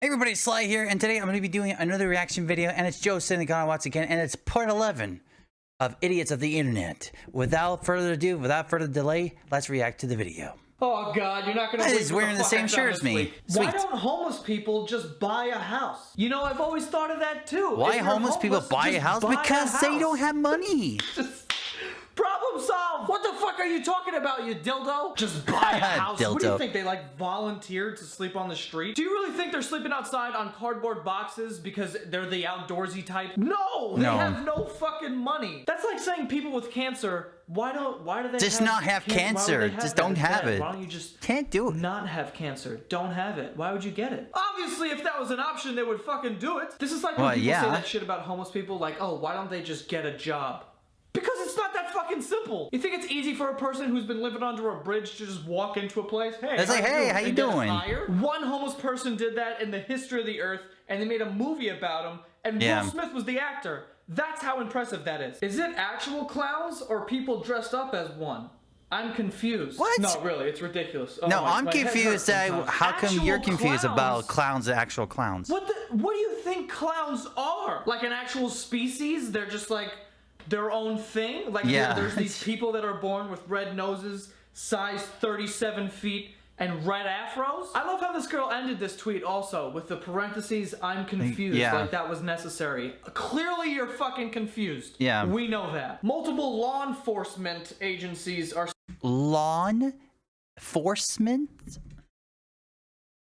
Hey everybody, Sly here, and today I'm going to be doing another reaction video, and it's Joe Santagato once again, and it's part 11 of Idiots of the Internet. Without further ado, without further delay, let's react to the video. Oh God, you're not gonna. He's wearing the same shirt as me. Why don't homeless people just buy a house? You know, I've always thought of that too. Why homeless people buy a house? Because they don't have money. Problem solved. What the fuck are you talking about, you dildo? Just buy a house. What do you think? They like volunteered to sleep on the street? Do you really think they're sleeping outside on cardboard boxes because they're the outdoorsy type? No, they have no fucking money. That's like saying people with cancer. Why do they just not have cancer? Just don't have it. Why don't you just can't do it? Not have cancer. Don't have it. Why would you get it? Obviously, if that was an option, they would fucking do it. This is like when people say that shit about homeless people, like, oh, why don't they just get a job? Because it's not that fucking simple. You think it's easy for a person who's been living under a bridge to just walk into a place? Hey, it's like, hey, how you doing? One homeless person did that in the history of the earth, and they made a movie about him, and Will Smith was the actor. That's how impressive that is. Is it actual clowns or people dressed up as one? I'm confused. What? No, really, it's ridiculous. Oh, no, I'm confused. How come you're confused about clowns, the actual clowns? What do you think clowns are? Like an actual species? They're just like their own thing? Like there's these people that are born with red noses, size 37 feet, and red afros? I love how this girl ended this tweet also with the parentheses, I'm confused, like that was necessary. Clearly you're fucking confused. Yeah. We know that. Multiple law enforcement agencies are... Law enforcement?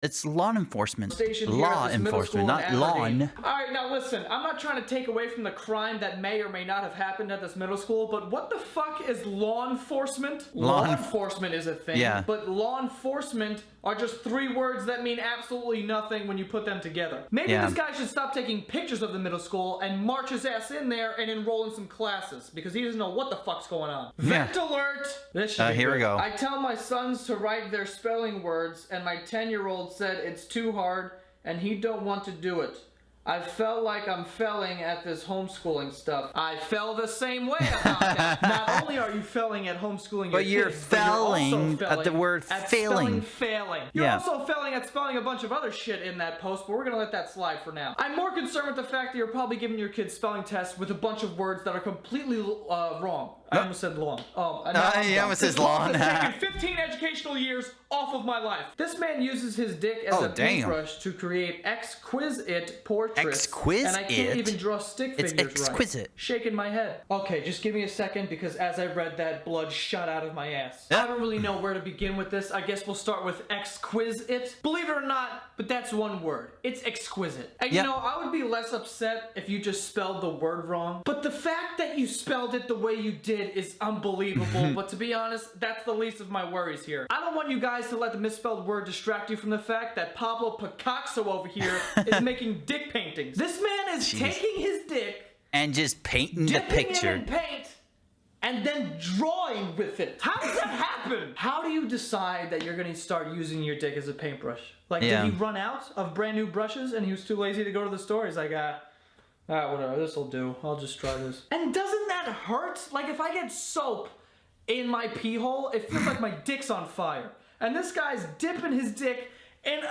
It's law enforcement. Law enforcement, not lawn. Alright, now listen, I'm not trying to take away from the crime that may or may not have happened at this middle school, but what the fuck is law enforcement? Law enforcement is a thing, but law enforcement are just three words that mean absolutely nothing when you put them together. Maybe this guy should stop taking pictures of the middle school and march his ass in there and enroll in some classes, because he doesn't know what the fuck's going on. Vent alert! This should be here we go. I tell my sons to write their spelling words, and my 10-year-old said it's too hard, and he don't want to do it. I felt like I'm failing at this homeschooling stuff. I fell the same way about that. Not only are you failing at homeschooling but your you're kids, failing at the word failing. You're also failing at spelling a bunch of other shit in that post, but we're gonna let that slide for now. I'm more concerned with the fact that you're probably giving your kids spelling tests with a bunch of words that are completely wrong. I almost said long. He almost says long. Taking 15 educational years off of my life. This man uses his dick as a paintbrush to create exquisite portraits. Exquisite? And I can't even draw stick figures right. It's exquisite. Shaking my head. Okay, just give me a second, because as I read that, blood shot out of my ass. I don't really know where to begin with this. I guess we'll start with exquisite. Believe it or not, but that's one word. It's exquisite. And you know, I would be less upset if you just spelled the word wrong. But the fact that you spelled it the way you did is unbelievable. But to be honest, that's the least of my worries here. I don't want you guys to let the misspelled word distract you from the fact that Pablo Picasso over here is making dick paintings. This man is taking his dick and just painting the picture. It in paint, and then drawing with it. How does that happen? How do you decide that you're gonna start using your dick as a paintbrush? Like, did he run out of brand new brushes and he was too lazy to go to the store? He's like, whatever, this'll do. I'll just try this. And doesn't that hurt? Like, if I get soap in my pee hole, it feels like my dick's on fire. And this guy's dipping his dick in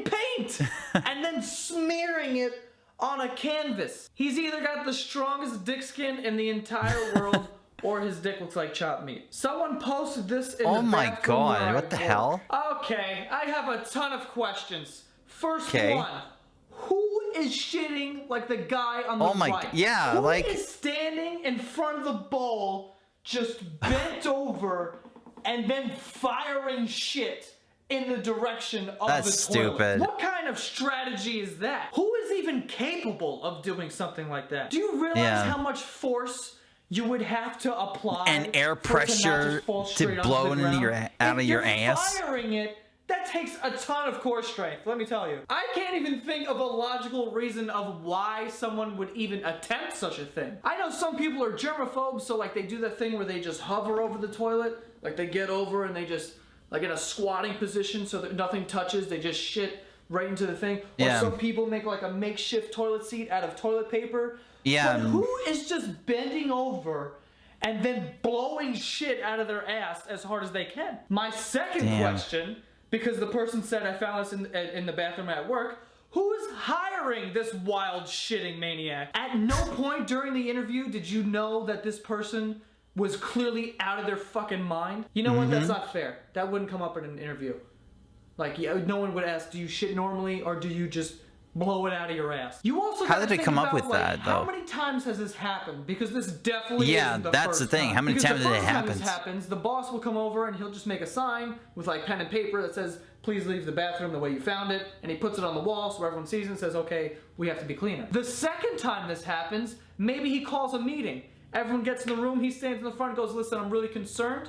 paint and then smearing it on a canvas. He's either got the strongest dick skin in the entire world, or his dick looks like chopped meat. Someone posted this in the bathroom. Oh my god, what the hell? Okay, I have a ton of questions. First one. Who is shitting like the guy on the right? Who is standing in front of the bowl, just bent over, and then firing shit in the direction of the toilet? Stupid. What kind of strategy is that? Who is even capable of doing something like that? Do you realize how much force you would have to apply and air pressure to blow into out of your ass? Firing it, that takes a ton of core strength, let me tell you. I can't even think of a logical reason of why someone would even attempt such a thing. I know some people are germaphobes, so like they do that thing where they just hover over the toilet, like they get over and they just, like in a squatting position so that nothing touches, they just shit right into the thing. Or some people make like a makeshift toilet seat out of toilet paper. But who is just bending over and then blowing shit out of their ass as hard as they can? My second question, because the person said I found this in the bathroom at work, Who is hiring this wild shitting maniac? At no point during the interview did you know that this person was clearly out of their fucking mind. You know what? That's not fair. That wouldn't come up in an interview. Like, no one would ask, do you shit normally or do you just blow it out of your ass? You also how did it come up with that, though? How many times has this happened? Because this definitely isn't the that's first the thing. time. How many times did it happen? This happens, the boss will come over and he'll just make a sign with like pen and paper that says, please leave the bathroom the way you found it, and he puts it on the wall so everyone sees it and says, okay, we have to be cleaner. The second time this happens, maybe he calls a meeting. Everyone gets in the room, he stands in the front and goes, listen, I'm really concerned.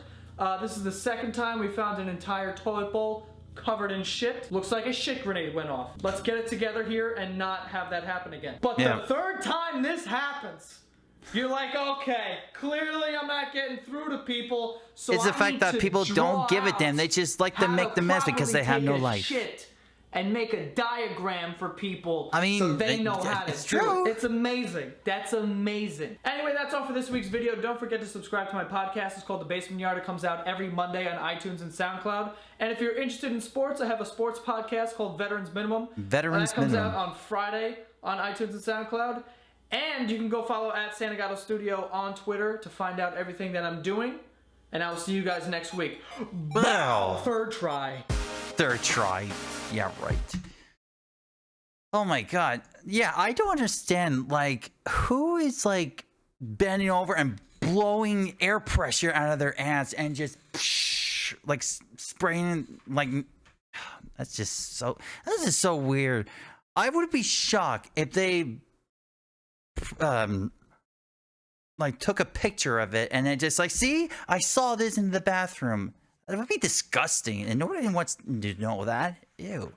This is the second time we found an entire toilet bowl covered in shit. Looks like a shit grenade went off. Let's get it together here and not have that happen again. But the third time this happens, you're like, okay, clearly I'm not getting through to people, so it's the fact that people don't give a damn. They just like to make the mess because they have no life. Shit and make a diagram for people, I mean, so they know how to do it. It's amazing. That's amazing. Anyway, that's all for this week's video. Don't forget to subscribe to my podcast. It's called The Basement Yard. It comes out every Monday on iTunes and SoundCloud. And if you're interested in sports, I have a sports podcast called Veterans Minimum. That comes out on Friday on iTunes and SoundCloud. And you can go follow at Santagato Studio on Twitter to find out everything that I'm doing. And I will see you guys next week. Bow. Third try. Third try. Yeah, right. Oh my god. Yeah, I don't understand, like, who is, like, bending over and blowing air pressure out of their ass and just, like, spraying, like, that's just so weird. I would be shocked if they, like, took a picture of it and then just, like, see, I saw this in the bathroom. It would be disgusting, and nobody wants to know that. Ew.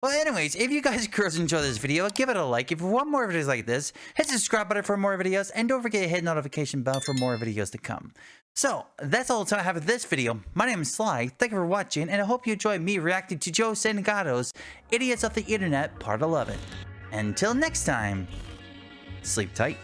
Well, anyways, if you guys girls enjoy this video, give it a like. If you want more videos like this, hit the subscribe button for more videos, and don't forget to hit the notification bell for more videos to come. So, that's all the time I have for this video. My name is Sly. Thank you for watching, and I hope you enjoyed me reacting to Joe Santagato's Idiots of the Internet Part 11. Until next time, sleep tight.